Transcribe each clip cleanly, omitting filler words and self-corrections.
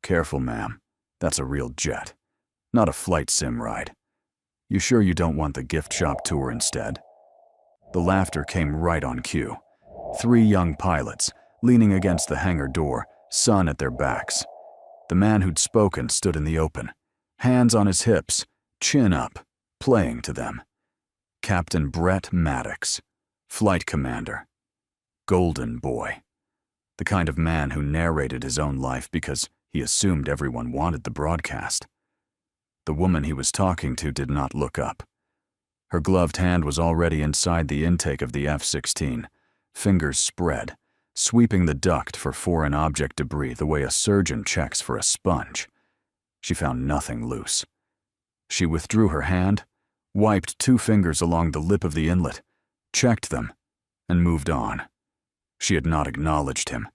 Careful, ma'am. That's a real jet, not a flight sim ride. You sure you don't want the gift shop tour instead? The laughter came right on cue. 3 young pilots, leaning against the hangar door, sun at their backs. The man who'd spoken stood in the open, hands on his hips, chin up, playing to them. Captain Brett Maddox, flight commander. Golden boy. The kind of man who narrated his own life because he assumed everyone wanted the broadcast. The woman he was talking to did not look up. Her gloved hand was already inside the intake of the F-16, fingers spread, sweeping the duct for foreign object debris the way a surgeon checks for a sponge. She found nothing loose. She withdrew her hand, wiped 2 fingers along the lip of the inlet, checked them, and moved on. She had not acknowledged him.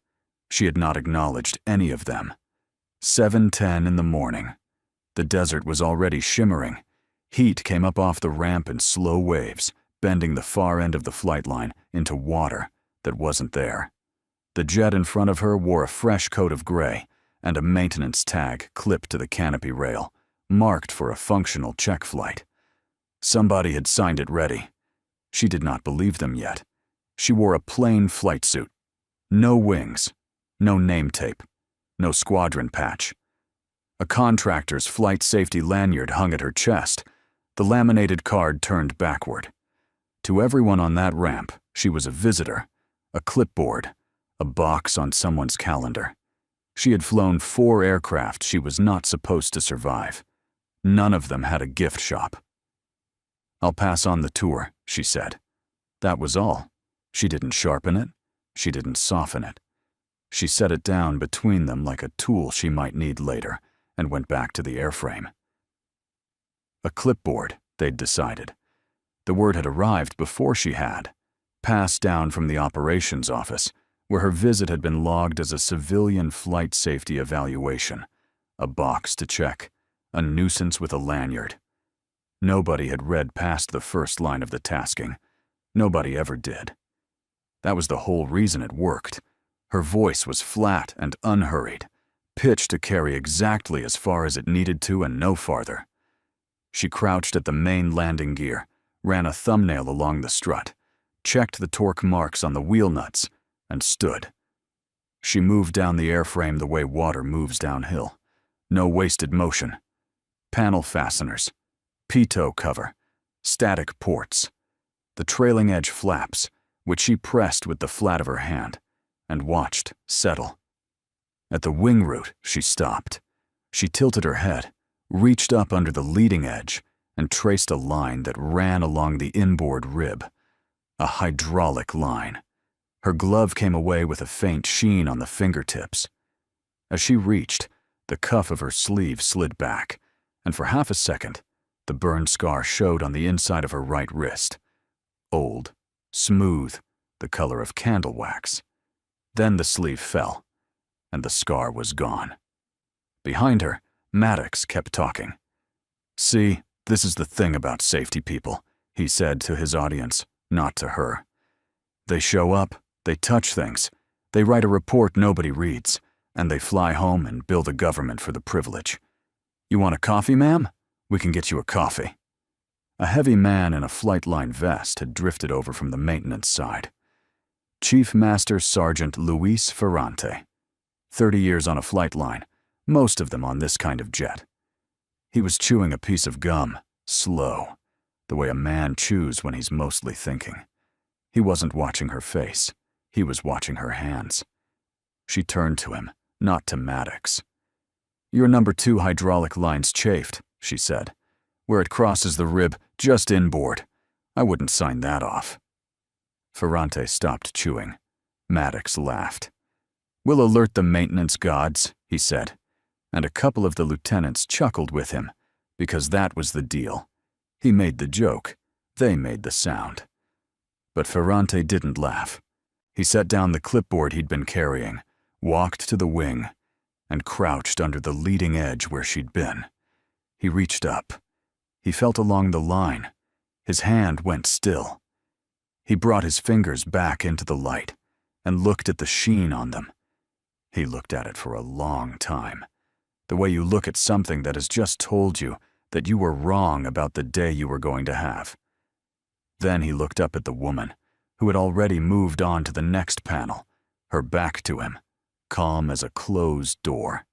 She had not acknowledged any of them. 7:10 in the morning. The desert was already shimmering. Heat came up off the ramp in slow waves, bending the far end of the flight line into water that wasn't there. The jet in front of her wore a fresh coat of gray and a maintenance tag clipped to the canopy rail, marked for a functional check flight. Somebody had signed it ready. She did not believe them yet. She wore a plain flight suit. No wings, no name tape, no squadron patch. A contractor's flight safety lanyard hung at her chest, the laminated card turned backward. To everyone on that ramp, she was a visitor, a clipboard, a box on someone's calendar. She had flown 4 aircraft she was not supposed to survive. None of them had a gift shop. "I'll pass on the tour," she said. That was all. She didn't sharpen it. She didn't soften it. She set it down between them like a tool she might need later and went back to the airframe. A clipboard, they'd decided. The word had arrived before she had, passed down from the operations office, where her visit had been logged as a civilian flight safety evaluation, a box to check, a nuisance with a lanyard. Nobody had read past the first line of the tasking. Nobody ever did. That was the whole reason it worked. Her voice was flat and unhurried, pitched to carry exactly as far as it needed to and no farther. She crouched at the main landing gear, ran a thumbnail along the strut, checked the torque marks on the wheel nuts, and stood. She moved down the airframe the way water moves downhill. No wasted motion. Panel fasteners, pitot cover, static ports, the trailing edge flaps, which she pressed with the flat of her hand, and watched settle. At the wing root, she stopped. She tilted her head, reached up under the leading edge, and traced a line that ran along the inboard rib. A hydraulic line. Her glove came away with a faint sheen on the fingertips. As she reached, the cuff of her sleeve slid back, and for half a second, the burn scar showed on the inside of her right wrist. Old, smooth, the color of candle wax. Then the sleeve fell, and the scar was gone. Behind her, Maddox kept talking. "See, this is the thing about safety people," he said to his audience, not to her. "They show up, they touch things, they write a report nobody reads, and they fly home and build a government for the privilege. You want a coffee, ma'am? We can get you a coffee." A heavy man in a flight line vest had drifted over from the maintenance side. Chief Master Sergeant Luis Ferrante. 30 years on a flight line, most of them on this kind of jet. He was chewing a piece of gum, slow, the way a man chews when he's mostly thinking. He wasn't watching her face. He was watching her hands. She turned to him, not to Maddox. "Your number 2 hydraulic line's chafed," she said. "Where it crosses the rib, just inboard. I wouldn't sign that off." Ferrante stopped chewing. Maddox laughed. "We'll alert the maintenance gods," he said, and a couple of the lieutenants chuckled with him, because that was the deal. He made the joke. They made the sound. But Ferrante didn't laugh. He set down the clipboard he'd been carrying, walked to the wing, and crouched under the leading edge where she'd been. He reached up. He felt along the line. His hand went still. He brought his fingers back into the light and looked at the sheen on them. He looked at it for a long time, The way you look at something that has just told you that you were wrong about the day you were going to have. Then he looked up at the woman, who had already moved on to the next panel, her back to him, calm as a closed door.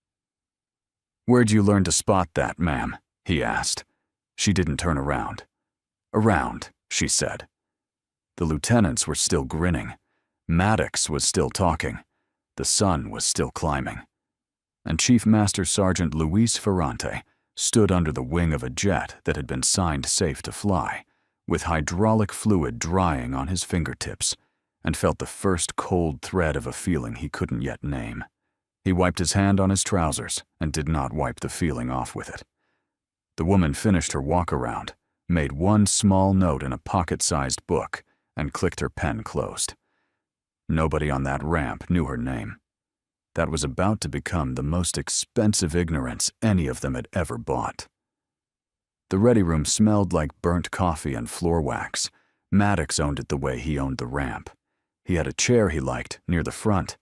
"Where'd you learn to spot that, ma'am?" he asked. She didn't turn around. "Around," she said. The lieutenants were still grinning. Maddox was still talking. The sun was still climbing. And Chief Master Sergeant Luis Ferrante stood under the wing of a jet that had been signed safe to fly, with hydraulic fluid drying on his fingertips, and felt the first cold thread of a feeling he couldn't yet name. He wiped his hand on his trousers and did not wipe the feeling off with it. The woman finished her walk-around, made one small note in a pocket-sized book, and clicked her pen closed. Nobody on that ramp knew her name. That was about to become the most expensive ignorance any of them had ever bought. The ready room smelled like burnt coffee and floor wax. Maddox owned it the way he owned the ramp. He had a chair he liked near the front,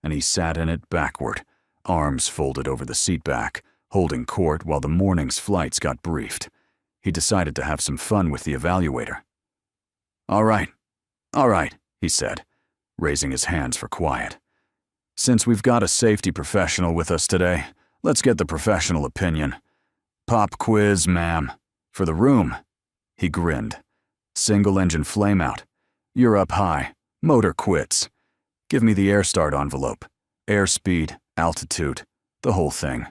and he sat in it backward, arms folded over the seat back, holding court while the morning's flights got briefed. He decided to have some fun with the evaluator. All right, he said, raising his hands for quiet. "Since we've got a safety professional with us today, let's get the professional opinion. Pop quiz, ma'am. For the room." He grinned. "Single-engine flameout. You're up high. Motor quits. Give me the air start envelope. Airspeed, altitude, the whole thing.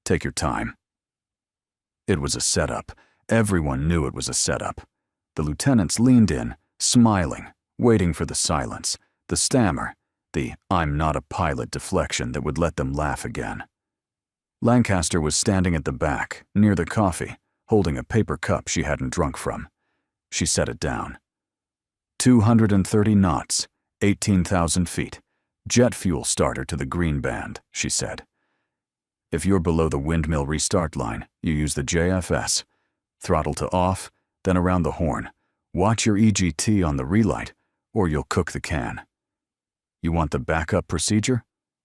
Take your time." It was a setup. Everyone knew it was a setup. The lieutenants leaned in, smiling, waiting for the silence, the stammer, the "I'm not a pilot" deflection that would let them laugh again. Lancaster was standing at the back, near the coffee, holding a paper cup she hadn't drunk from. She set it down. 230 knots, 18,000 feet. Jet fuel starter to the green band, she said. If you're below the windmill restart line, you use the JFS. Throttle to off, then around the horn. Watch your EGT on the relight, or you'll cook the can. You want the backup procedure,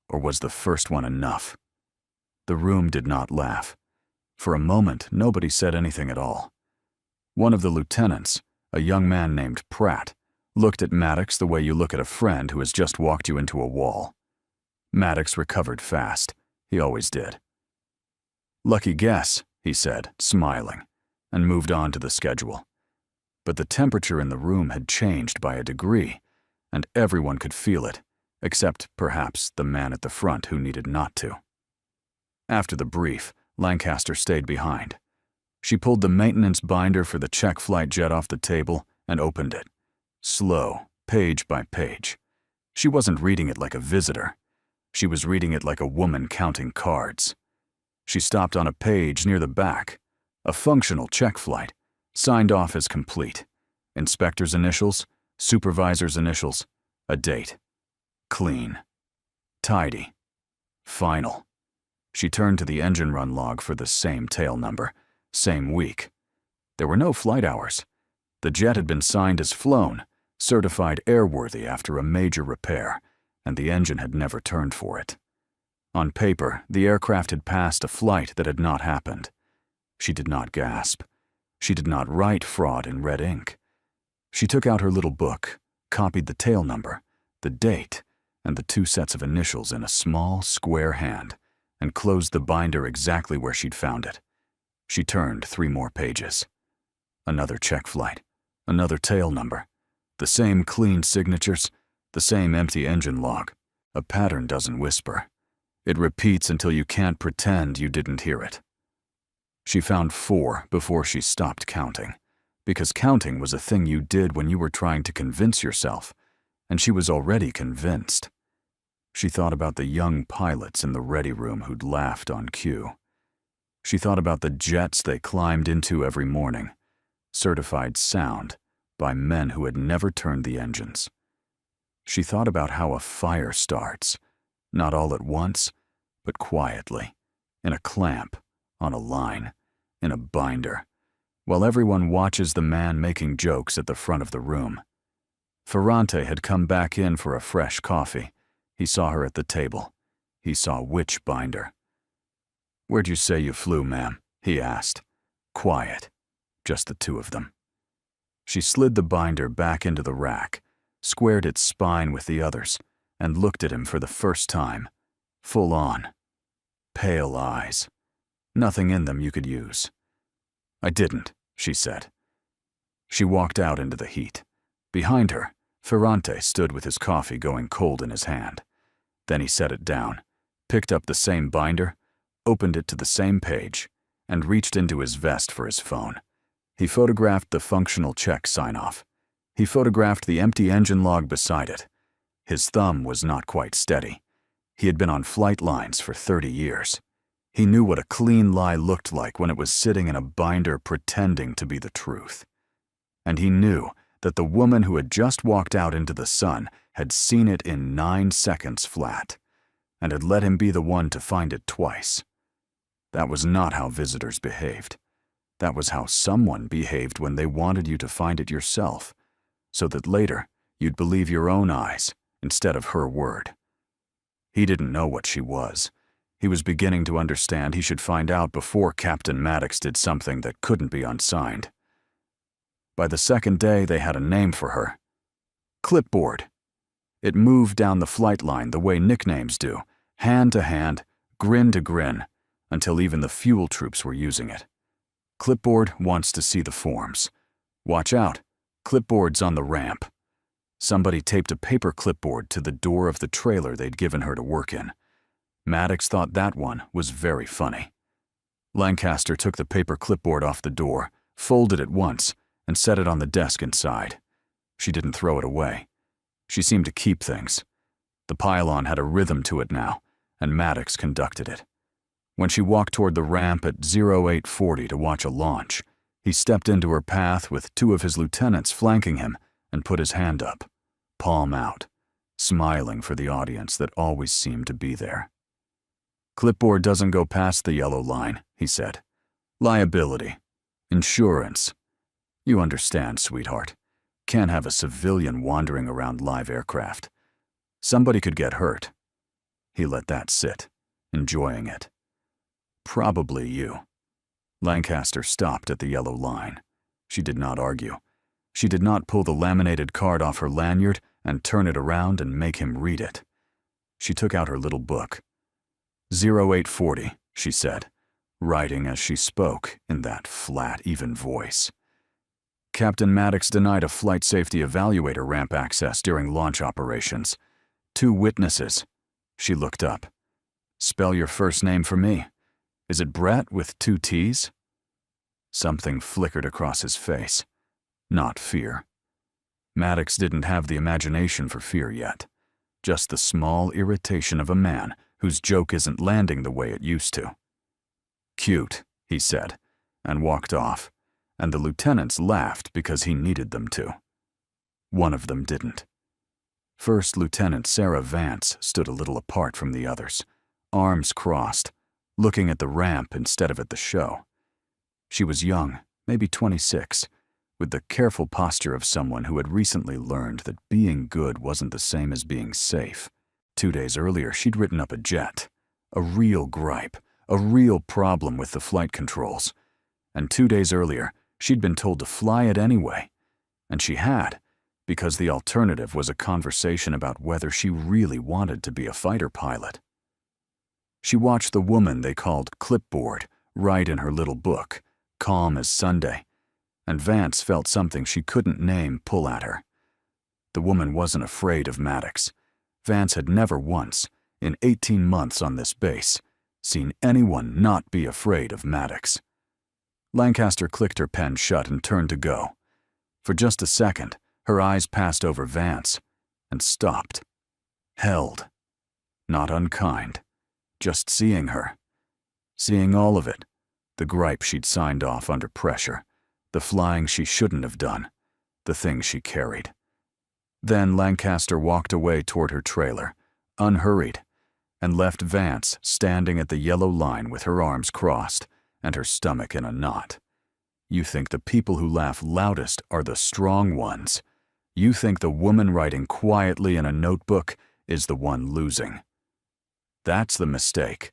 or was the first one enough? The room did not laugh. For a moment, nobody said anything at all. One of the lieutenants, a young man named Pratt, looked at Maddox the way you look at a friend who has just walked you into a wall. Maddox recovered fast. He always did. "Lucky guess," he said, smiling, and moved on to the schedule. But the temperature in the room had changed by a degree, and everyone could feel it, except perhaps the man at the front who needed not to. After the brief, Lancaster stayed behind. She pulled the maintenance binder for the check flight jet off the table and opened it. Slow, page by page. She wasn't reading it like a visitor. She was reading it like a woman counting cards. She stopped on a page near the back. A functional check flight, signed off as complete. Inspector's initials, supervisor's initials, a date. Clean. Tidy. Final. She turned to the engine run log for the same tail number, same week. There were no flight hours. The jet had been signed as flown, certified airworthy after a major repair, and the engine had never turned for it. On paper, the aircraft had passed a flight that had not happened. She did not gasp. She did not write fraud in red ink. She took out her little book, copied the tail number, the date, and the two sets of initials in a small, square hand, and closed the binder exactly where she'd found it. She turned 3 more pages. Another check flight, another tail number, the same clean signatures, the same empty engine log. A pattern doesn't whisper. It repeats until you can't pretend you didn't hear it. She found 4 before she stopped counting, because counting was a thing you did when you were trying to convince yourself, and she was already convinced. She thought about the young pilots in the ready room who'd laughed on cue. She thought about the jets they climbed into every morning, certified sound by men who had never turned the engines. She thought about how a fire starts, not all at once, but quietly, in a clamp, on a line, in a binder, while everyone watches the man making jokes at the front of the room. Ferrante had come back in for a fresh coffee. He saw her at the table. He saw which binder. "Where'd you say you flew, ma'am?" he asked. Quiet. Just the two of them. She slid the binder back into the rack, squared its spine with the others, and looked at him for the first time. Full on. Pale eyes. Nothing in them you could use. "I didn't," she said. She walked out into the heat. Behind her, Ferrante stood with his coffee going cold in his hand. Then he set it down, picked up the same binder, opened it to the same page, and reached into his vest for his phone. He photographed the functional check sign-off. He photographed the empty engine log beside it. His thumb was not quite steady. He had been on flight lines for 30 years. He knew what a clean lie looked like when it was sitting in a binder pretending to be the truth. And he knew that the woman who had just walked out into the sun had seen it in 9 seconds flat, and had let him be the one to find it twice. That was not how visitors behaved. That was how someone behaved when they wanted you to find it yourself, so that later you'd believe your own eyes instead of her word. He didn't know what she was. He was beginning to understand he should find out before Captain Maddox did something that couldn't be unsigned. By the second day, they had a name for her. Clipboard. It moved down the flight line the way nicknames do, hand to hand, grin to grin, until even the fuel troops were using it. Clipboard wants to see the forms. Watch out, clipboard's on the ramp. Somebody taped a paper clipboard to the door of the trailer they'd given her to work in. Maddox thought that one was very funny. Lancaster took the paper clipboard off the door, folded it once, and set it on the desk inside. She didn't throw it away. She seemed to keep things. The pylon had a rhythm to it now, and Maddox conducted it. When she walked toward the ramp at 0840 to watch a launch, he stepped into her path with 2 of his lieutenants flanking him and put his hand up, palm out, smiling for the audience that always seemed to be there. "Clipboard doesn't go past the yellow line," he said. "Liability. Insurance. You understand, sweetheart. Can't have a civilian wandering around live aircraft. Somebody could get hurt." He let that sit, enjoying it. "Probably you." Lancaster stopped at the yellow line. She did not argue. She did not pull the laminated card off her lanyard and turn it around and make him read it. She took out her little book. 0840, she said, writing as she spoke in that flat, even voice. "Captain Maddox denied a flight safety evaluator ramp access during launch operations. 2 witnesses." She looked up. "Spell your first name for me. Is it Brett with 2 T's?" Something flickered across his face. Not fear. Maddox didn't have the imagination for fear yet. Just the small irritation of a man whose joke isn't landing the way it used to. "Cute," he said, and walked off, and the lieutenants laughed because he needed them to. One of them didn't. First Lieutenant Sarah Vance stood a little apart from the others, arms crossed, looking at the ramp instead of at the show. She was young, maybe 26, with the careful posture of someone who had recently learned that being good wasn't the same as being safe. 2 days earlier, she'd written up a jet, a real gripe, a real problem with the flight controls. And 2 days earlier, she'd been told to fly it anyway. And she had, because the alternative was a conversation about whether she really wanted to be a fighter pilot. She watched the woman they called Clipboard write in her little book, calm as Sunday, and Vance felt something she couldn't name pull at her. The woman wasn't afraid of Maddox. Vance had never once, in 18 months on this base, seen anyone not be afraid of Maddox. Lancaster clicked her pen shut and turned to go. For just a second, her eyes passed over Vance and stopped. Held. Not unkind. Just seeing her. Seeing all of it. The gripe she'd signed off under pressure. The flying she shouldn't have done. The things she carried. Then Lancaster walked away toward her trailer, unhurried, and left Vance standing at the yellow line with her arms crossed and her stomach in a knot. You think the people who laugh loudest are the strong ones. You think the woman writing quietly in a notebook is the one losing. That's the mistake.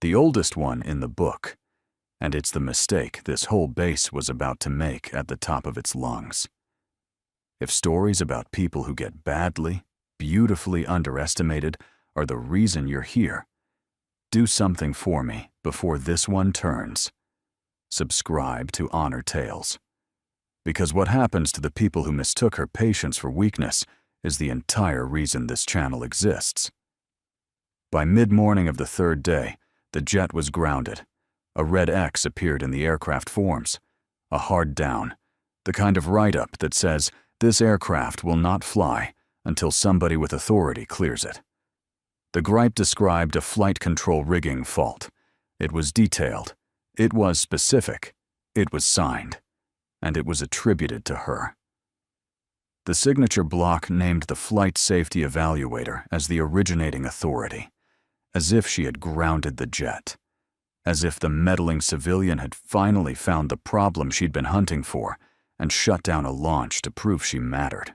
The oldest one in the book, and it's the mistake this whole base was about to make at the top of its lungs. If stories about people who get badly, beautifully underestimated are the reason you're here, do something for me before this one turns. Subscribe to Honor Tales. Because what happens to the people who mistook her patience for weakness is the entire reason this channel exists. By mid-morning of the third day, the jet was grounded. A red X appeared in the aircraft forms, a hard down, the kind of write-up that says, "This aircraft will not fly until somebody with authority clears it." The gripe described a flight control rigging fault. It was detailed, it was specific, it was signed, and it was attributed to her. The signature block named the flight safety evaluator as the originating authority, as if she had grounded the jet, as if the meddling civilian had finally found the problem she'd been hunting for and shut down a launch to prove she mattered.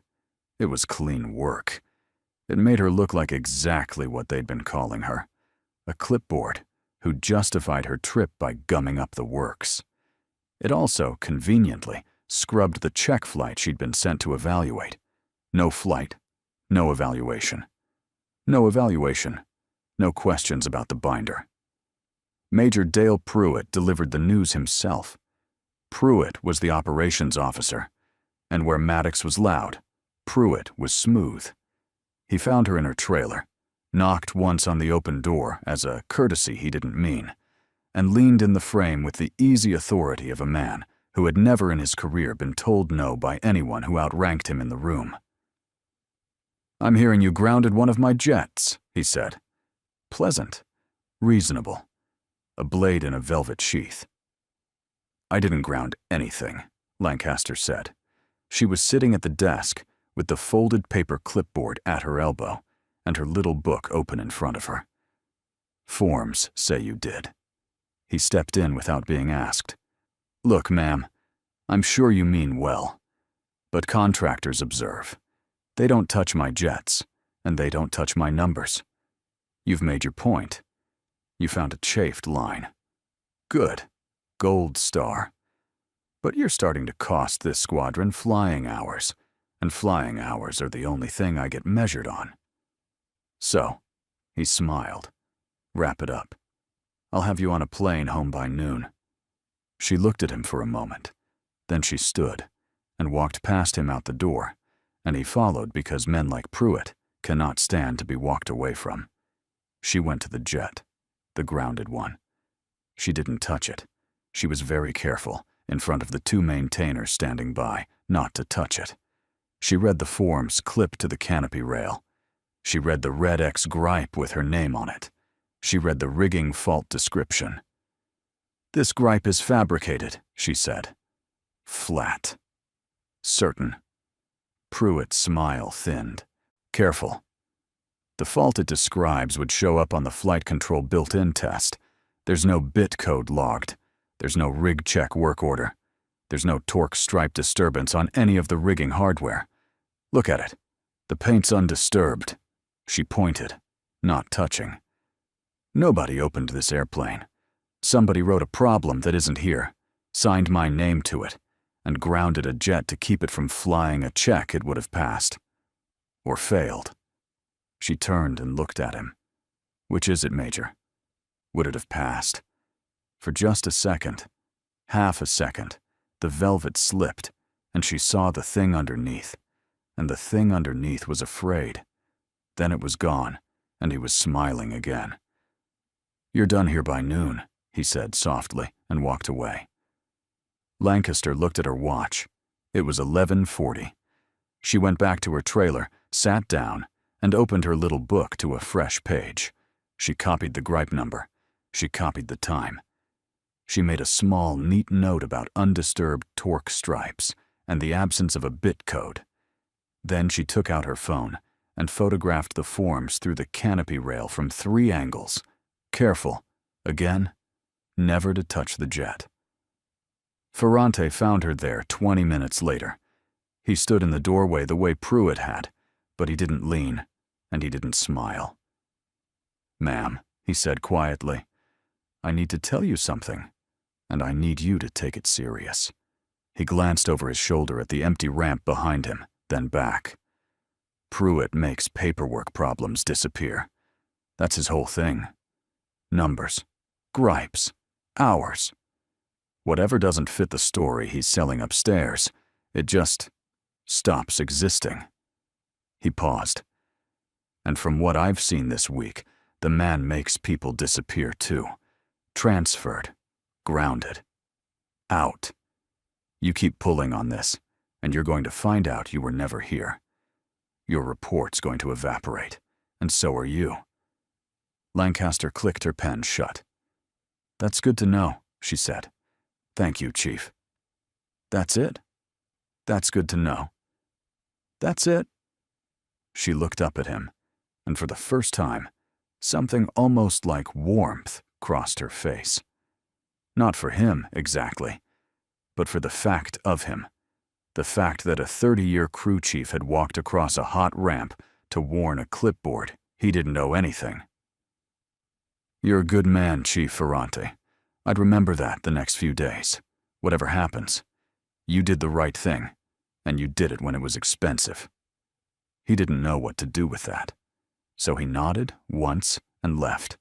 It was clean work. It made her look like exactly what they'd been calling her, a clipboard who justified her trip by gumming up the works. It also, conveniently, scrubbed the check flight she'd been sent to evaluate. No flight, no evaluation. No evaluation, no questions about the binder. Major Dale Pruitt delivered the news himself. Pruitt was the operations officer, and where Maddox was loud, Pruitt was smooth. He found her in her trailer, knocked once on the open door as a courtesy he didn't mean, and leaned in the frame with the easy authority of a man who had never in his career been told no by anyone who outranked him in the room. "I'm hearing you grounded one of my jets," he said. Pleasant, reasonable, a blade in a velvet sheath. "I didn't ground anything," Lancaster said. She was sitting at the desk with the folded paper clipboard at her elbow and her little book open in front of her. "Forms say you did." He stepped in without being asked. "Look, ma'am, I'm sure you mean well, but contractors observe. They don't touch my jets, and they don't touch my numbers. You've made your point. You found a chafed line. Good. Gold star. But you're starting to cost this squadron flying hours, and flying hours are the only thing I get measured on. So," he smiled, "wrap it up. I'll have you on a plane home by noon." She looked at him for a moment. Then she stood and walked past him out the door, and he followed because men like Pruitt cannot stand to be walked away from. She went to the jet, the grounded one. She didn't touch it. She was very careful, in front of the two maintainers standing by, not to touch it. She read the forms clipped to the canopy rail. She read the red X gripe with her name on it. She read the rigging fault description. "This gripe is fabricated," she said. Flat. Certain. Pruitt's smile thinned. "Careful. The fault it describes would show up on the flight control built-in test. There's no bit code logged. There's no rig check work order. There's no torque stripe disturbance on any of the rigging hardware. Look at it. The paint's undisturbed." She pointed, not touching. "Nobody opened this airplane. Somebody wrote a problem that isn't here, signed my name to it, and grounded a jet to keep it from flying a check it would have passed. Or failed." She turned and looked at him. "Which is it, Major? Would it have passed?" For just a second, half a second, the velvet slipped, and she saw the thing underneath, and the thing underneath was afraid. Then it was gone, and he was smiling again. "You're done here by noon," he said softly, and walked away. Lancaster looked at her watch. It was 11:40. She went back to her trailer, sat down, and opened her little book to a fresh page. She copied the gripe number. She copied the time. She made a small, neat note about undisturbed torque stripes and the absence of a bit code. Then she took out her phone and photographed the forms through the canopy rail from 3 angles. Careful, again, never to touch the jet. Ferrante found her there 20 minutes later. He stood in the doorway the way Pruitt had, but he didn't lean, and he didn't smile. "Ma'am," he said quietly, I need to tell you something, and I need you to take it serious." He glanced over his shoulder at the empty ramp behind him, then back. Pruitt makes paperwork problems disappear. That's his whole thing. Numbers, gripes, hours. Whatever doesn't fit the story he's selling upstairs, it just stops existing. He paused. And from what I've seen this week, the man makes people disappear too. Transferred, grounded, out. You keep pulling on this, and you're going to find out you were never here. Your report's going to evaporate, and so are you. Lancaster clicked her pen shut. "That's good to know," she said. "Thank you, Chief." "That's it? That's good to know. That's it?" She looked up at him, and for the first time, something almost like warmth crossed her face. Not for him, exactly, but for the fact of him. The fact that a 30-year crew chief had walked across a hot ramp to warn a clipboard he didn't know anything. "You're a good man, Chief Ferrante. I'd remember that the next few days. Whatever happens, you did the right thing, and you did it when it was expensive." He didn't know what to do with that, so he nodded once and left.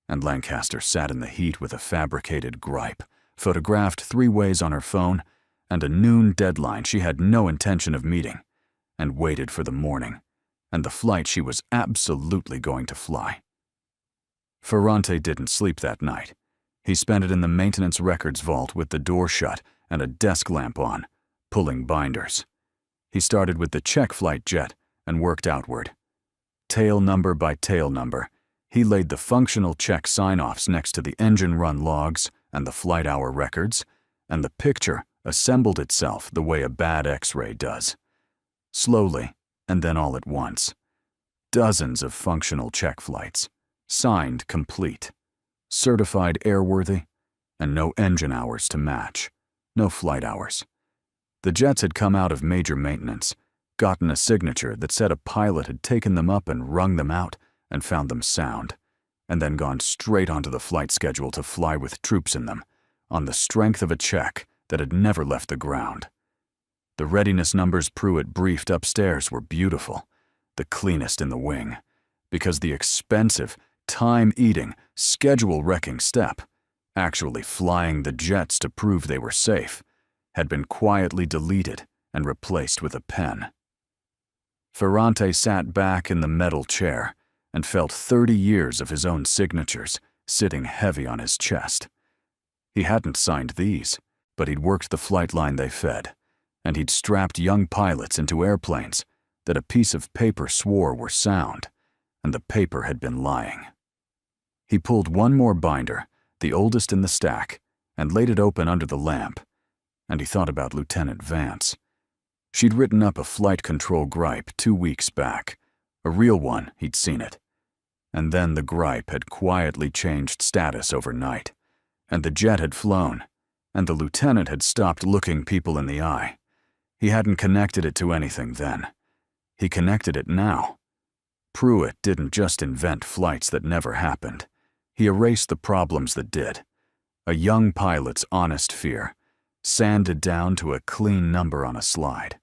And Lancaster sat in the heat with a fabricated gripe, photographed 3 ways on her phone, and a noon deadline she had no intention of meeting, and waited for the morning, and the flight she was absolutely going to fly. Ferrante didn't sleep that night. He spent it in the maintenance records vault with the door shut and a desk lamp on, pulling binders. He started with the check flight jet and worked outward. Tail number by tail number, he laid the functional check sign-offs next to the engine run logs and the flight hour records, and the picture assembled itself the way a bad X-ray does. Slowly, and then all at once. Dozens of functional check flights, signed complete, certified airworthy, and no engine hours to match, no flight hours. The jets had come out of major maintenance, gotten a signature that said a pilot had taken them up and wrung them out and found them sound, and then gone straight onto the flight schedule to fly with troops in them, on the strength of a check that had never left the ground. The readiness numbers Pruitt briefed upstairs were beautiful, the cleanest in the wing, because the expensive, time-eating, schedule-wrecking step, actually flying the jets to prove they were safe, had been quietly deleted and replaced with a pen. Ferrante sat back in the metal chair and felt 30 years of his own signatures sitting heavy on his chest. He hadn't signed these, but he'd worked the flight line they fed, and he'd strapped young pilots into airplanes that a piece of paper swore were sound, and the paper had been lying. He pulled one more binder, the oldest in the stack, and laid it open under the lamp, and he thought about Lieutenant Vance. She'd written up a flight control gripe 2 weeks back, a real one, he'd seen it. And then the gripe had quietly changed status overnight, and the jet had flown, and the lieutenant had stopped looking people in the eye. He hadn't connected it to anything then. He connected it now. Pruitt didn't just invent flights that never happened. He erased the problems that did. A young pilot's honest fear, sanded down to a clean number on a slide.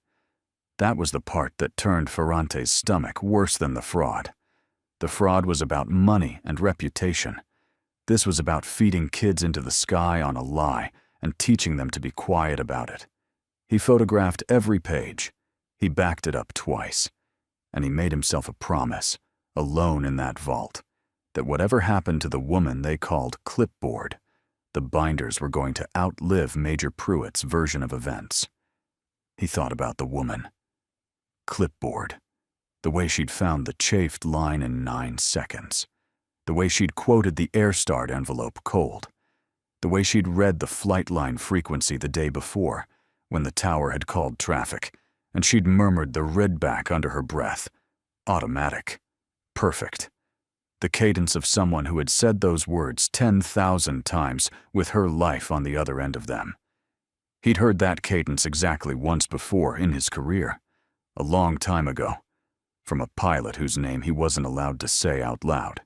That was the part that turned Ferrante's stomach worse than the fraud. The fraud was about money and reputation. This was about feeding kids into the sky on a lie and teaching them to be quiet about it. He photographed every page. He backed it up twice. And he made himself a promise, alone in that vault, that whatever happened to the woman they called Clipboard, the binders were going to outlive Major Pruitt's version of events. He thought about the woman. Clipboard. The way she'd found the chafed line in 9 seconds. The way she'd quoted the AirStart envelope cold. The way she'd read the flight line frequency the day before, when the tower had called traffic, and she'd murmured the readback under her breath. Automatic. Perfect. The cadence of someone who had said those words 10,000 times with her life on the other end of them. He'd heard that cadence exactly once before in his career, a long time ago, from a pilot whose name he wasn't allowed to say out loud.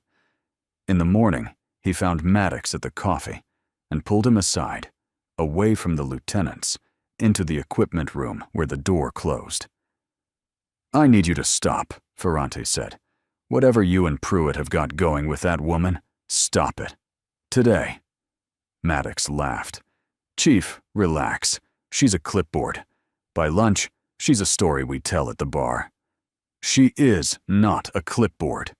In the morning, he found Maddox at the coffee and pulled him aside, away from the lieutenants, into the equipment room where the door closed. "I need you to stop," Ferrante said. "Whatever you and Pruitt have got going with that woman, stop it. Today." Maddox laughed. "Chief, relax. She's a clipboard. By lunch, she's a story we tell at the bar." "She is not a clipboard."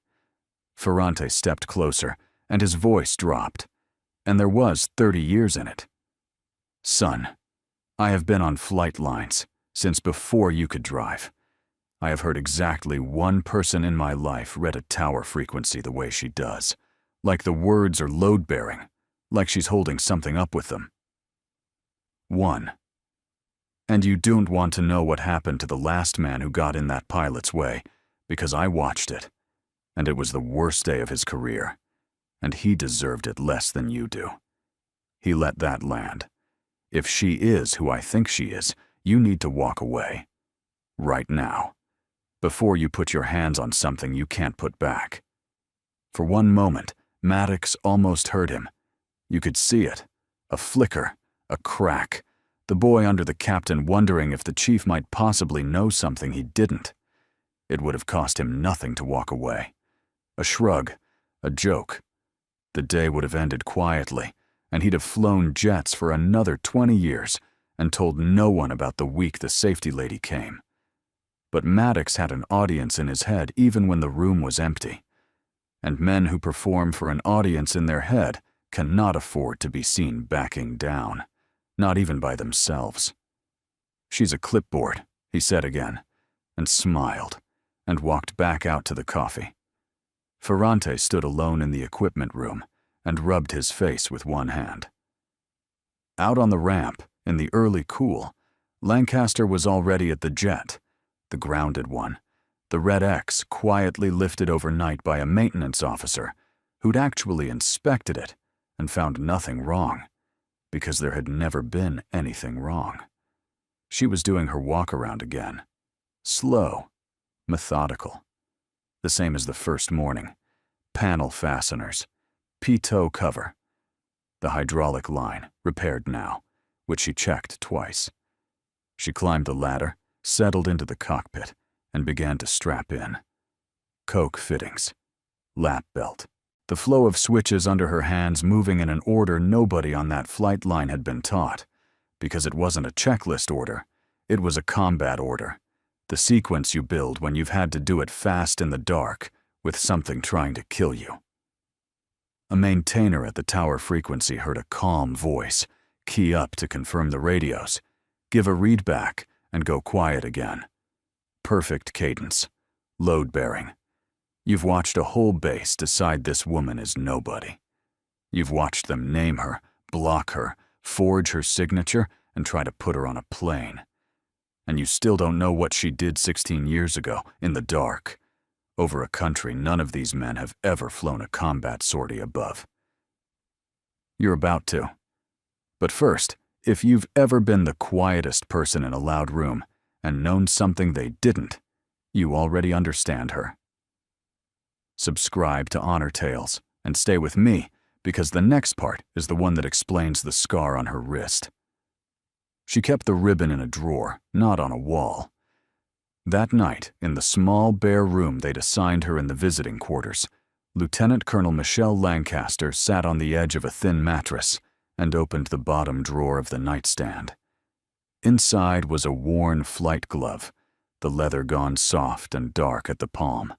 Ferrante stepped closer, and his voice dropped, and there was 30 years in it. "Son, I have been on flight lines since before you could drive. I have heard exactly one person in my life read a tower frequency the way she does, like the words are load-bearing, like she's holding something up with them. One. And you don't want to know what happened to the last man who got in that pilot's way, because I watched it, and it was the worst day of his career, and he deserved it less than you do. He let that land. If she is who I think she is, you need to walk away. Right now. Before you put your hands on something you can't put back." For one moment, Maddox almost heard him. You could see it. A flicker, a crack. The boy under the captain wondering if the chief might possibly know something he didn't. It would have cost him nothing to walk away. A shrug, a joke. The day would have ended quietly, and he'd have flown jets for another 20 years and told no one about the week the safety lady came. But Maddox had an audience in his head even when the room was empty. And men who perform for an audience in their head cannot afford to be seen backing down, not even by themselves. "She's a clipboard," he said again, and smiled, and walked back out to the coffee. Ferrante stood alone in the equipment room and rubbed his face with one hand. Out on the ramp, in the early cool, Lancaster was already at the jet, the grounded one, the red X quietly lifted overnight by a maintenance officer who'd actually inspected it and found nothing wrong, because there had never been anything wrong. She was doing her walk-around again. Slow, methodical. The same as the first morning. Panel fasteners, P-toe cover. The hydraulic line, repaired now, which she checked twice. She climbed the ladder, settled into the cockpit, and began to strap in. Coke fittings, lap belt, the flow of switches under her hands moving in an order nobody on that flight line had been taught, because it wasn't a checklist order, it was a combat order, the sequence you build when you've had to do it fast in the dark with something trying to kill you. A maintainer at the tower frequency heard a calm voice, key up to confirm the radios, give a read back, and go quiet again. Perfect cadence, load-bearing. You've watched a whole base decide this woman is nobody. You've watched them name her, block her, forge her signature, and try to put her on a plane. And you still don't know what she did 16 years ago, in the dark, over a country none of these men have ever flown a combat sortie above. You're about to. But first, if you've ever been the quietest person in a loud room and known something they didn't, you already understand her. Subscribe to Honor Tales and stay with me, because the next part is the one that explains the scar on her wrist. She kept the ribbon in a drawer, not on a wall. That night, in the small, bare room they'd assigned her in the visiting quarters, Lieutenant Colonel Michelle Lancaster sat on the edge of a thin mattress and opened the bottom drawer of the nightstand. Inside was a worn flight glove, the leather gone soft and dark at the palm,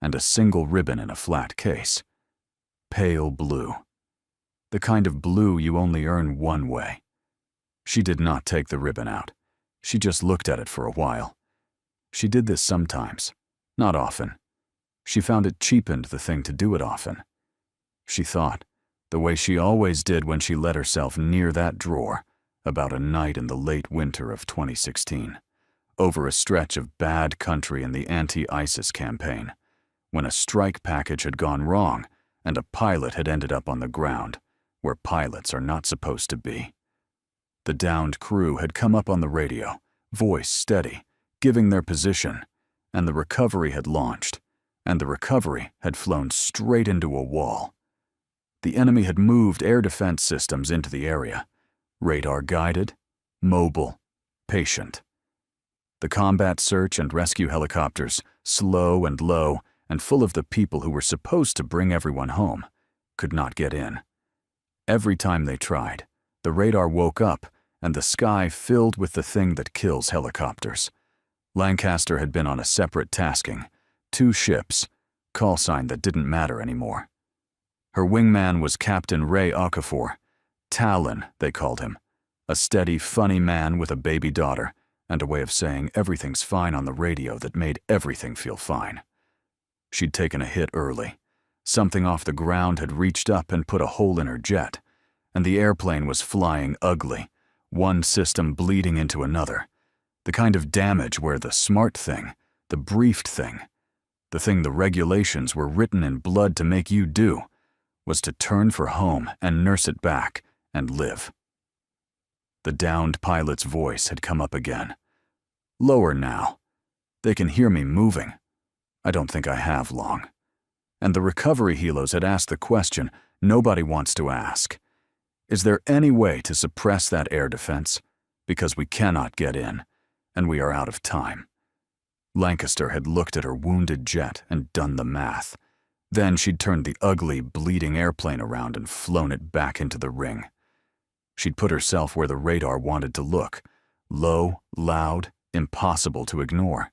and a single ribbon in a flat case. Pale blue. The kind of blue you only earn one way. She did not take the ribbon out. She just looked at it for a while. She did this sometimes, not often. She found it cheapened the thing to do it often. She thought, the way she always did when she let herself near that drawer, about a night in the late winter of 2016, over a stretch of bad country in the anti-ISIS campaign, when a strike package had gone wrong and a pilot had ended up on the ground, where pilots are not supposed to be. The downed crew had come up on the radio, voice steady, giving their position, and the recovery had launched, and the recovery had flown straight into a wall. The enemy had moved air defense systems into the area. Radar-guided, mobile, patient. The combat search and rescue helicopters, slow and low and full of the people who were supposed to bring everyone home, could not get in. Every time they tried, the radar woke up and the sky filled with the thing that kills helicopters. Lancaster had been on a separate tasking, 2 ships, call sign that didn't matter anymore. Her wingman was Captain Ray Okafor. Talon, they called him. A steady, funny man with a baby daughter and a way of saying everything's fine on the radio that made everything feel fine. She'd taken a hit early. Something off the ground had reached up and put a hole in her jet, and the airplane was flying ugly, one system bleeding into another. The kind of damage where the smart thing, the briefed thing, the thing the regulations were written in blood to make you do, was to turn for home and nurse it back and live. The downed pilot's voice had come up again. Lower now. They can hear me moving. I don't think I have long. And the recovery helos had asked the question nobody wants to ask. Is there any way to suppress that air defense? Because we cannot get in, and we are out of time. Lancaster had looked at her wounded jet and done the math. Then she'd turned the ugly, bleeding airplane around and flown it back into the ring. She'd put herself where the radar wanted to look, low, loud, impossible to ignore.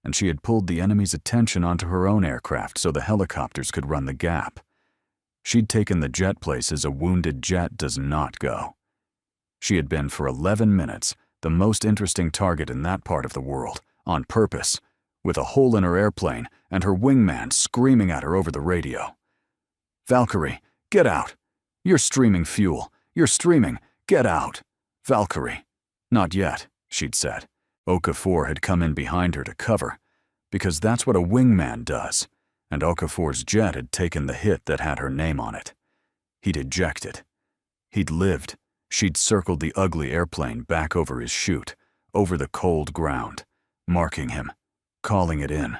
And she had pulled the enemy's attention onto her own aircraft so the helicopters could run the gap. She'd taken the jet places a wounded jet does not go. She had been for 11 minutes the most interesting target in that part of the world, on purpose, with a hole in her airplane and her wingman screaming at her over the radio. "Valkyrie, get out! You're streaming fuel. You're streaming. Get out! Valkyrie." "Not yet," she'd said. Okafor had come in behind her to cover, because that's what a wingman does, and Okafor's jet had taken the hit that had her name on it. He'd ejected. He'd lived. She'd circled the ugly airplane back over his chute, over the cold ground, marking him, calling it in,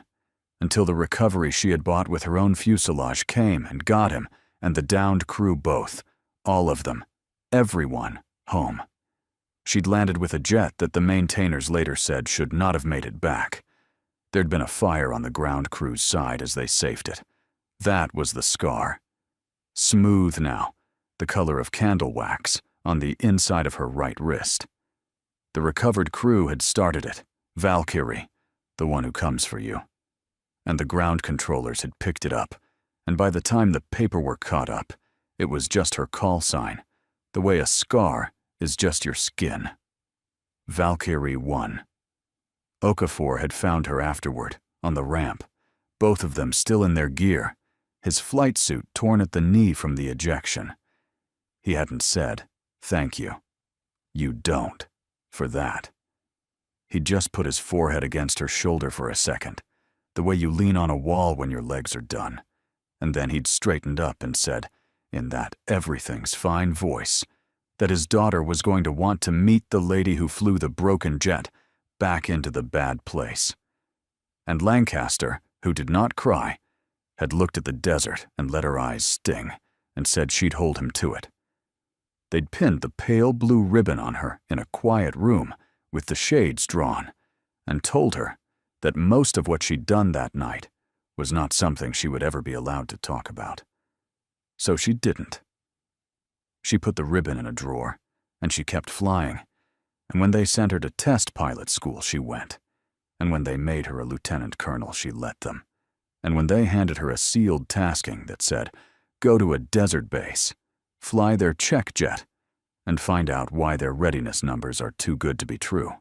until the recovery she had bought with her own fuselage came and got him and the downed crew both, all of them, everyone, home. She'd landed with a jet that the maintainers later said should not have made it back. There'd been a fire on the ground crew's side as they safed it. That was the scar. Smooth now, the color of candle wax, on the inside of her right wrist. The recovered crew had started it, Valkyrie, the one who comes for you. And the ground controllers had picked it up, and by the time the paperwork caught up, it was just her call sign, the way a scar is just your skin. Valkyrie 1. Okafor had found her afterward, on the ramp, both of them still in their gear, his flight suit torn at the knee from the ejection. He hadn't said, "Thank you. You don't," for that. He'd just put his forehead against her shoulder for a second, the way you lean on a wall when your legs are done, and then he'd straightened up and said, in that everything's fine voice, that his daughter was going to want to meet the lady who flew the broken jet back into the bad place. And Lancaster, who did not cry, had looked at the desert and let her eyes sting and said she'd hold him to it. They'd pinned the pale blue ribbon on her in a quiet room with the shades drawn and told her that most of what she'd done that night was not something she would ever be allowed to talk about. So she didn't. She put the ribbon in a drawer, and she kept flying. And when they sent her to test pilot school, she went. And when they made her a lieutenant colonel, she let them. And when they handed her a sealed tasking that said, "Go to a desert base, fly their check jet, and find out why their readiness numbers are too good to be true,"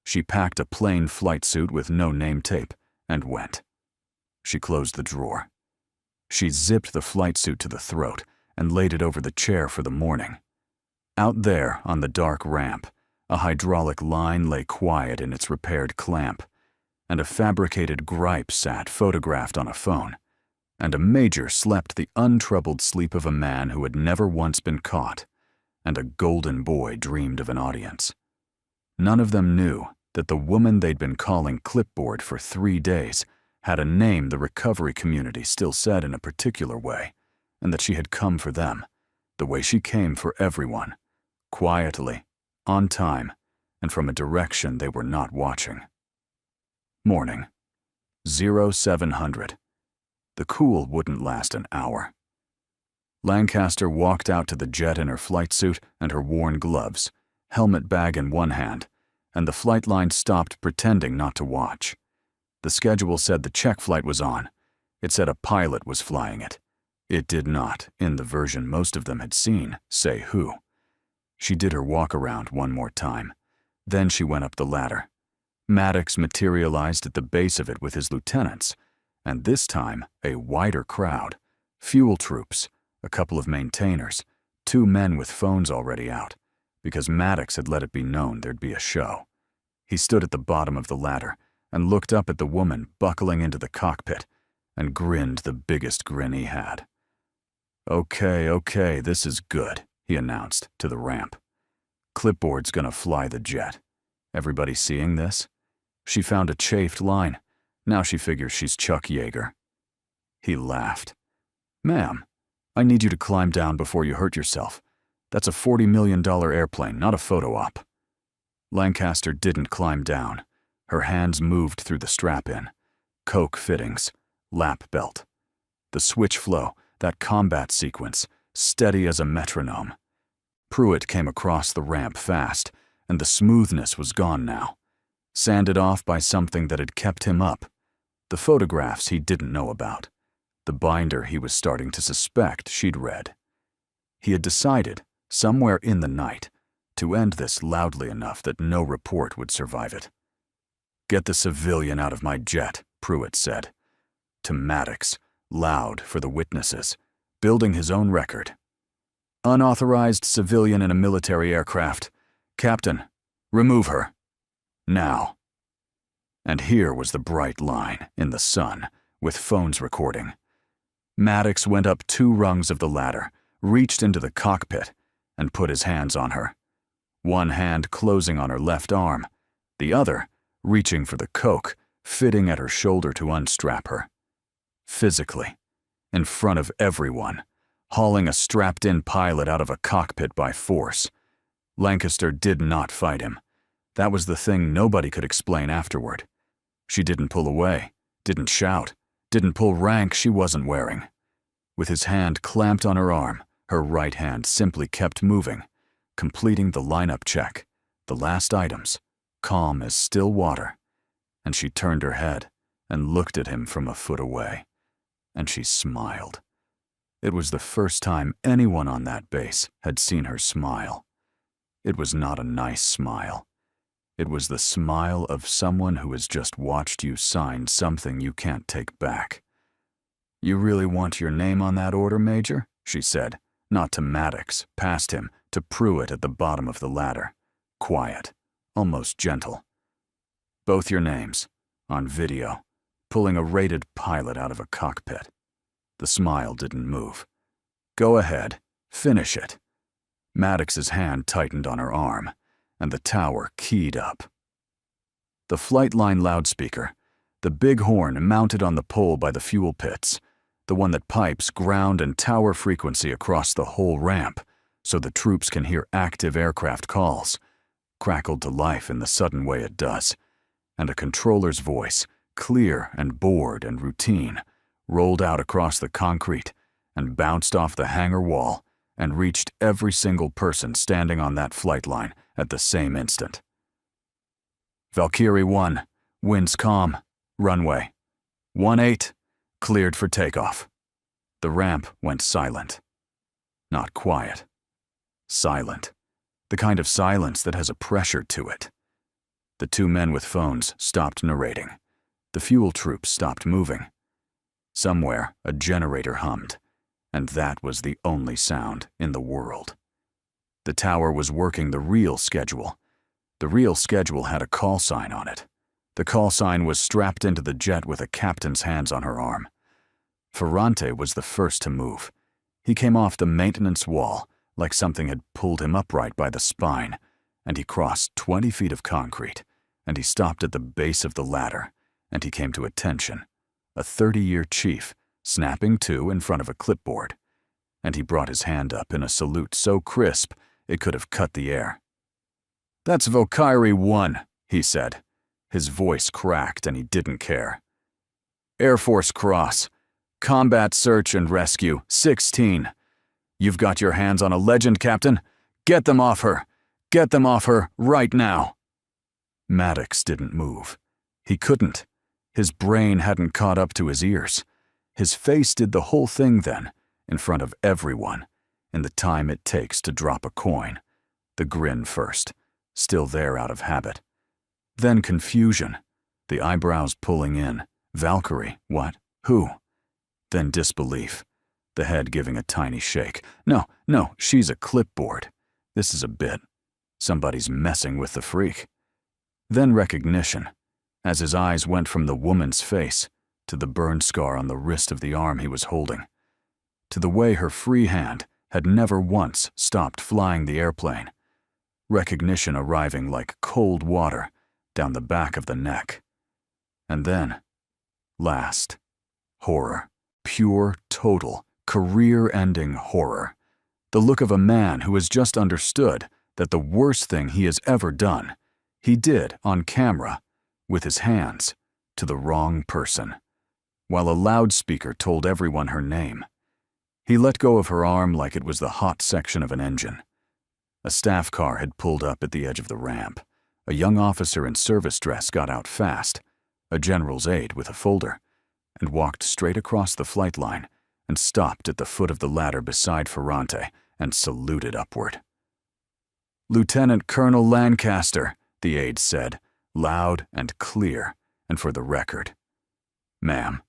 she packed a plain flight suit with no name tape and went. She closed the drawer. She zipped the flight suit to the throat and laid it over the chair for the morning. Out there on the dark ramp, a hydraulic line lay quiet in its repaired clamp, and a fabricated gripe sat photographed on a phone, and a major slept the untroubled sleep of a man who had never once been caught, and a golden boy dreamed of an audience. None of them knew that the woman they'd been calling Clipboard for 3 days had a name the recovery community still said in a particular way, and that she had come for them, the way she came for everyone, quietly, on time, and from a direction they were not watching. Morning. 0700. The cool wouldn't last an hour. Lancaster walked out to the jet in her flight suit and her worn gloves, helmet bag in one hand, and the flight line stopped pretending not to watch. The schedule said the check flight was on. It said a pilot was flying it. It did not, in the version most of them had seen, say who. She did her walk around one more time. Then she went up the ladder. Maddox materialized at the base of it with his lieutenants, and this time a wider crowd, fuel troops, a couple of maintainers, 2 men with phones already out, because Maddox had let it be known there'd be a show. He stood at the bottom of the ladder and looked up at the woman buckling into the cockpit and grinned the biggest grin he had. Okay, this is good, he announced to the ramp. Clipboard's gonna fly the jet. Everybody seeing this? She found a chafed line. Now she figures she's Chuck Yeager. He laughed. Ma'am, I need you to climb down before you hurt yourself. That's a $40 million airplane, not a photo op. Lancaster didn't climb down. Her hands moved through the strap-in. Coke fittings, lap belt. The switch flow, that combat sequence, steady as a metronome. Pruitt came across the ramp fast, and the smoothness was gone now. Sanded off by something that had kept him up. The photographs he didn't know about. The binder he was starting to suspect she'd read. He had decided, somewhere in the night, to end this loudly enough that no report would survive it. Get the civilian out of my jet, Pruitt said. To Maddox, loud for the witnesses, building his own record. Unauthorized civilian in a military aircraft. Captain, remove her. Now. And here was the bright line, in the sun, with phones recording. Maddox went up 2 rungs of the ladder, reached into the cockpit, and put his hands on her. One hand closing on her left arm, the other reaching for the coke, fitting at her shoulder to unstrap her. Physically, in front of everyone, hauling a strapped-in pilot out of a cockpit by force. Lancaster did not fight him. That was the thing nobody could explain afterward. She didn't pull away, didn't shout, didn't pull rank she wasn't wearing. With his hand clamped on her arm, her right hand simply kept moving, completing the lineup check, the last items, calm as still water. And she turned her head and looked at him from a foot away. And she smiled. It was the first time anyone on that base had seen her smile. It was not a nice smile. It was the smile of someone who has just watched you sign something you can't take back. You really want your name on that order, Major? She said, not to Maddox, past him, to Pruitt at the bottom of the ladder. Quiet, almost gentle. Both your names, on video, pulling a rated pilot out of a cockpit. The smile didn't move. Go ahead, finish it. Maddox's hand tightened on her arm, and the tower keyed up. The flight line loudspeaker, the big horn mounted on the pole by the fuel pits, the one that pipes ground and tower frequency across the whole ramp so the troops can hear active aircraft calls, crackled to life in the sudden way it does, and a controller's voice, clear and bored and routine, rolled out across the concrete and bounced off the hangar wall and reached every single person standing on that flight line at the same instant. Valkyrie 1, winds calm, runway. 18, cleared for takeoff. The ramp went silent. Not quiet. Silent. The kind of silence that has a pressure to it. The 2 men with phones stopped narrating. The fuel troops stopped moving. Somewhere, a generator hummed, and that was the only sound in the world. The tower was working the real schedule. The real schedule had a call sign on it. The call sign was strapped into the jet with a captain's hands on her arm. Ferrante was the first to move. He came off the maintenance wall like something had pulled him upright by the spine, and he crossed 20 feet of concrete, and he stopped at the base of the ladder, and he came to attention, a 30-year chief, snapping to in front of a clipboard, and he brought his hand up in a salute so crisp it could have cut the air. "That's VALKYRIE 1, he said. His voice cracked and he didn't care. "Air Force Cross, Combat Search and Rescue, 16. You've got your hands on a legend, Captain. Get them off her. Get them off her right now." Maddox didn't move. He couldn't. His brain hadn't caught up to his ears. His face did the whole thing then, in front of everyone, in the time it takes to drop a coin. The grin first, still there out of habit. Then confusion, the eyebrows pulling in. "Valkyrie, what? Who?" Then disbelief, the head giving a tiny shake. No, she's a clipboard. This is a bit. Somebody's messing with the freak." Then recognition, as his eyes went from the woman's face to the burn scar on the wrist of the arm he was holding, to the way her free hand had never once stopped flying the airplane. Recognition arriving like cold water down the back of the neck. And then, last, horror. Pure, total, career-ending horror. The look of a man who has just understood that the worst thing he has ever done, he did on camera, with his hands, to the wrong person, while a loudspeaker told everyone her name. He let go of her arm like it was the hot section of an engine. A staff car had pulled up at the edge of the ramp. A young officer in service dress got out fast, a general's aide with a folder, and walked straight across the flight line and stopped at the foot of the ladder beside Ferrante and saluted upward. "Lieutenant Colonel Lancaster," the aide said, loud and clear, and for the record. "Ma'am,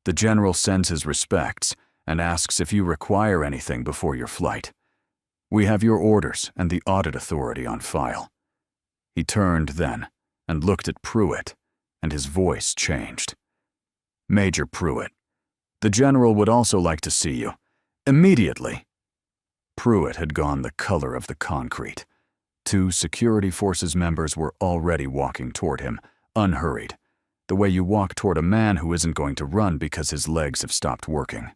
the general sends his respects and asks if you require anything before your flight. We have your orders and the audit authority on file." He turned then and looked at Pruitt, and his voice changed. "Major Pruitt, the general would also like to see you. Immediately." Pruitt had gone the color of the concrete. 2 security forces members were already walking toward him, unhurried, the way you walk toward a man who isn't going to run because his legs have stopped working.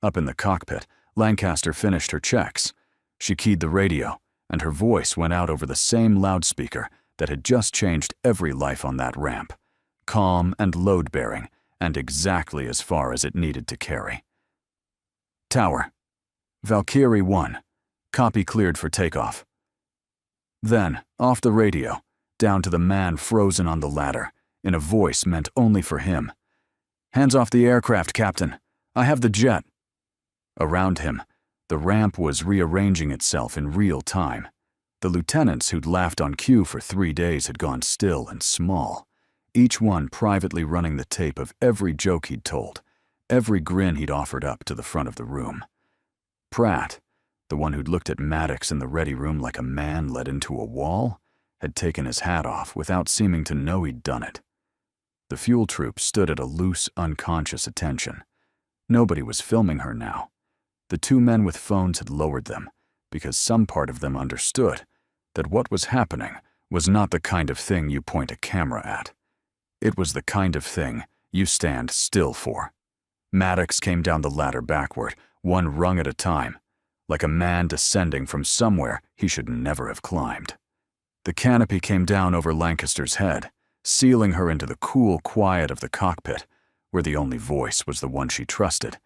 Up in the cockpit, Lancaster finished her checks. She keyed the radio, and her voice went out over the same loudspeaker that had just changed every life on that ramp, calm and load-bearing, and exactly as far as it needed to carry. "Tower, VALKYRIE 1, copy cleared for takeoff." Then, off the radio, down to the man frozen on the ladder, in a voice meant only for him. "Hands off the aircraft, Captain. I have the jet." Around him, the ramp was rearranging itself in real time. The lieutenants who'd laughed on cue for 3 days had gone still and small, each one privately running the tape of every joke he'd told, every grin he'd offered up to the front of the room. Pratt, the one who'd looked at Maddox in the ready room like a man led into a wall, had taken his hat off without seeming to know he'd done it. The fuel troop stood at a loose, unconscious attention. Nobody was filming her now. The 2 men with phones had lowered them, because some part of them understood that what was happening was not the kind of thing you point a camera at. It was the kind of thing you stand still for. Maddox came down the ladder backward, one rung at a time, like a man descending from somewhere he should never have climbed. The canopy came down over Lancaster's head, sealing her into the cool quiet of the cockpit, where the only voice was the one she trusted,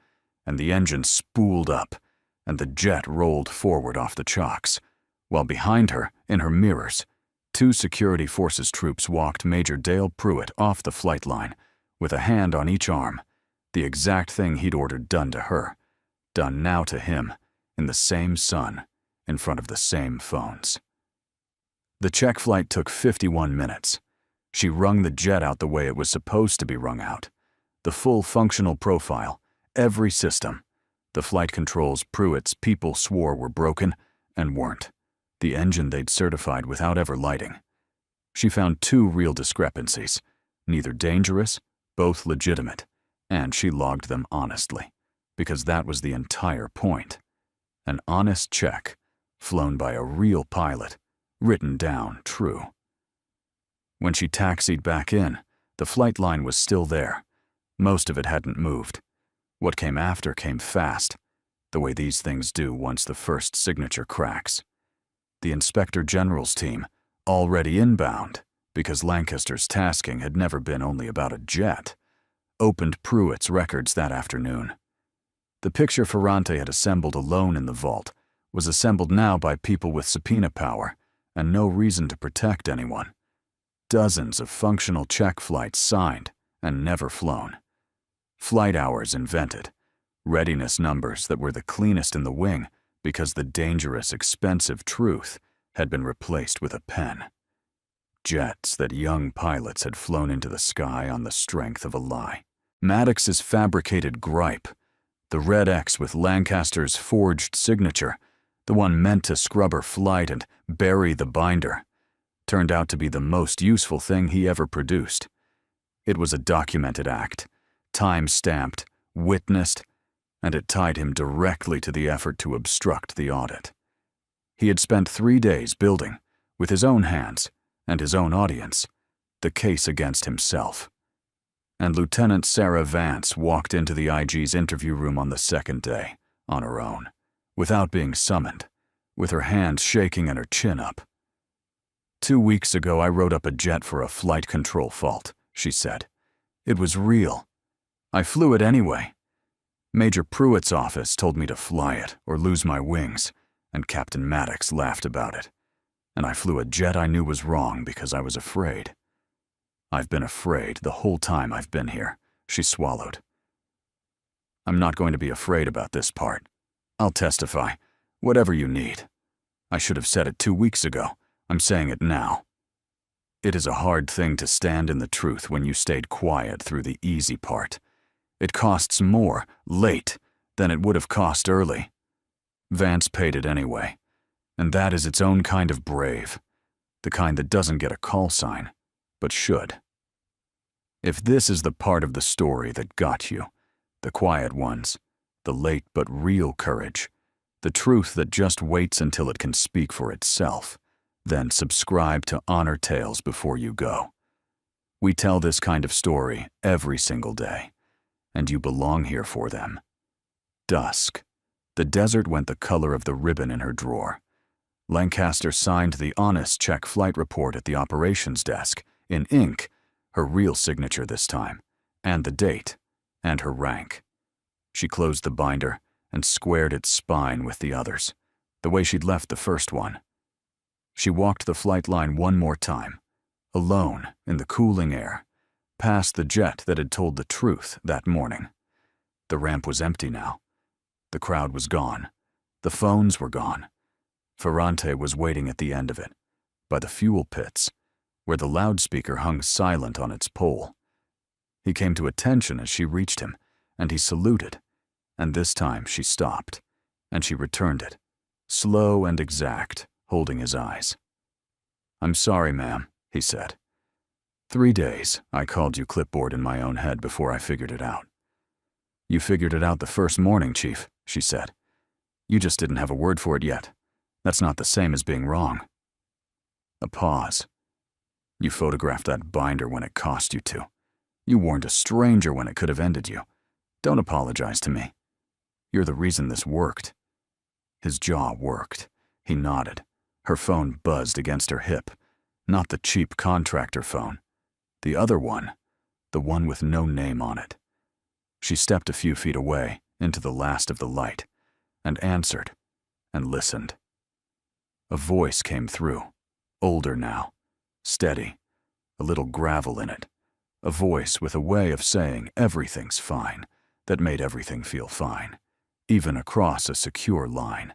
and the engine spooled up, and the jet rolled forward off the chocks, while behind her, in her mirrors, 2 security forces troops walked Major Dale Pruitt off the flight line, with a hand on each arm, the exact thing he'd ordered done to her, done now to him, in the same sun, in front of the same phones. The check flight took 51 minutes. She wrung the jet out the way it was supposed to be wrung out. The full functional profile, every system. The flight controls Pruitt's people swore were broken and weren't. The engine they'd certified without ever lighting. She found 2 real discrepancies, neither dangerous, both legitimate, and she logged them honestly, because that was the entire point. An honest check, flown by a real pilot, written down true. When she taxied back in, the flight line was still there. Most of it hadn't moved. What came after came fast. the way these things do once the first signature cracks. The Inspector General's team, already inbound, because Lancaster's tasking had never been only about a jet, opened Pruitt's records that afternoon. The picture Ferrante had assembled alone in the vault was assembled now by people with subpoena power and no reason to protect anyone. Dozens of functional check flights signed and never flown. Flight hours invented. Readiness numbers that were the cleanest in the wing because the dangerous, expensive truth had been replaced with a pen. Jets that young pilots had flown into the sky on the strength of a lie. Maddox's fabricated gripe, the red X with Lancaster's forged signature, the one meant to scrub her flight and bury the binder, turned out to be the most useful thing he ever produced. It was a documented act, time-stamped, witnessed, and it tied him directly to the effort to obstruct the audit. He had spent 3 days building, with his own hands and his own audience, the case against himself. And Lieutenant Sarah Vance walked into the IG's interview room on the second day, on her own, without being summoned, with her hands shaking and her chin up. 2 weeks ago, I wrote up a jet for a flight control fault, she said. It was real. I flew it anyway. Major Pruitt's office told me to fly it or lose my wings, and Captain Maddox laughed about it. And I flew a jet I knew was wrong because I was afraid. I've been afraid the whole time I've been here, she swallowed. I'm not going to be afraid about this part. I'll testify, whatever you need. I should have said it 2 weeks ago. I'm saying it now. It is a hard thing to stand in the truth when you stayed quiet through the easy part. It costs more, late, than it would have cost early. Vance paid it anyway, and that is its own kind of brave, the kind that doesn't get a call sign, but should. If this is the part of the story that got you, the quiet ones, the late but real courage, the truth that just waits until it can speak for itself, then subscribe to Honor Tales before you go. We tell this kind of story every single day, and you belong here for them. Dusk. The desert went the color of the ribbon in her drawer. Lancaster signed the honest check flight report at the operations desk, in ink, her real signature this time, and the date, and her rank. She closed the binder and squared its spine with the others, the way she'd left the first one. She walked the flight line one more time, alone in the cooling air, past the jet that had told the truth that morning. The ramp was empty now. The crowd was gone. The phones were gone. Ferrante was waiting at the end of it, by the fuel pits, where the loudspeaker hung silent on its pole. He came to attention as she reached him, and he saluted, and this time she stopped, and she returned it, slow and exact, holding his eyes. "I'm sorry, ma'am," he said. 3 days, I called you clipboard in my own head before I figured it out. You figured it out the first morning, Chief, she said. You just didn't have a word for it yet. That's not the same as being wrong. A pause. You photographed that binder when it cost you to. You warned a stranger when it could have ended you. Don't apologize to me. You're the reason this worked. His jaw worked. He nodded. Her phone buzzed against her hip. Not the cheap contractor phone. The other one. The one with no name on it. She stepped a few feet away, into the last of the light, and answered, and listened. A voice came through, older now, steady, a little gravel in it. A voice with a way of saying everything's fine, that made everything feel fine, even across a secure line,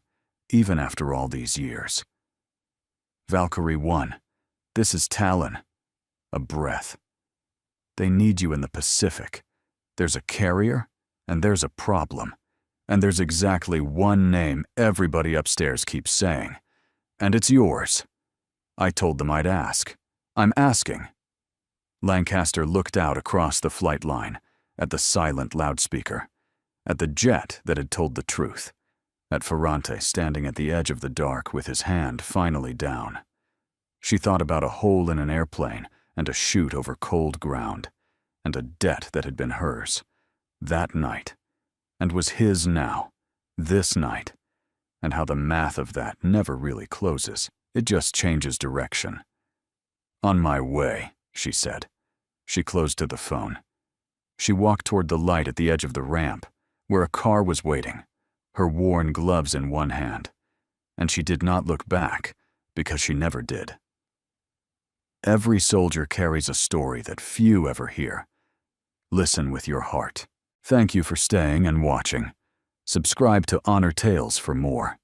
even after all these years. Valkyrie 1, this is Talon. A breath. They need you in the Pacific. There's a carrier, and there's a problem. And there's exactly one name everybody upstairs keeps saying. And it's yours. I told them I'd ask. I'm asking. Lancaster looked out across the flight line, at the silent loudspeaker, at the jet that had told the truth, at Ferrante standing at the edge of the dark with his hand finally down. She thought about a hole in an airplane and a chute over cold ground, and a debt that had been hers, that night, and was his now, This night, and how the math of that never really closes. It just changes direction. On my way, she said. She closed to the phone. She walked toward the light at the edge of the ramp, where a car was waiting, her worn gloves in one hand. And she did not look back, because she never did. Every soldier carries a story that few ever hear. Listen with your heart. Thank you for staying and watching. Subscribe to Honor Tales for more.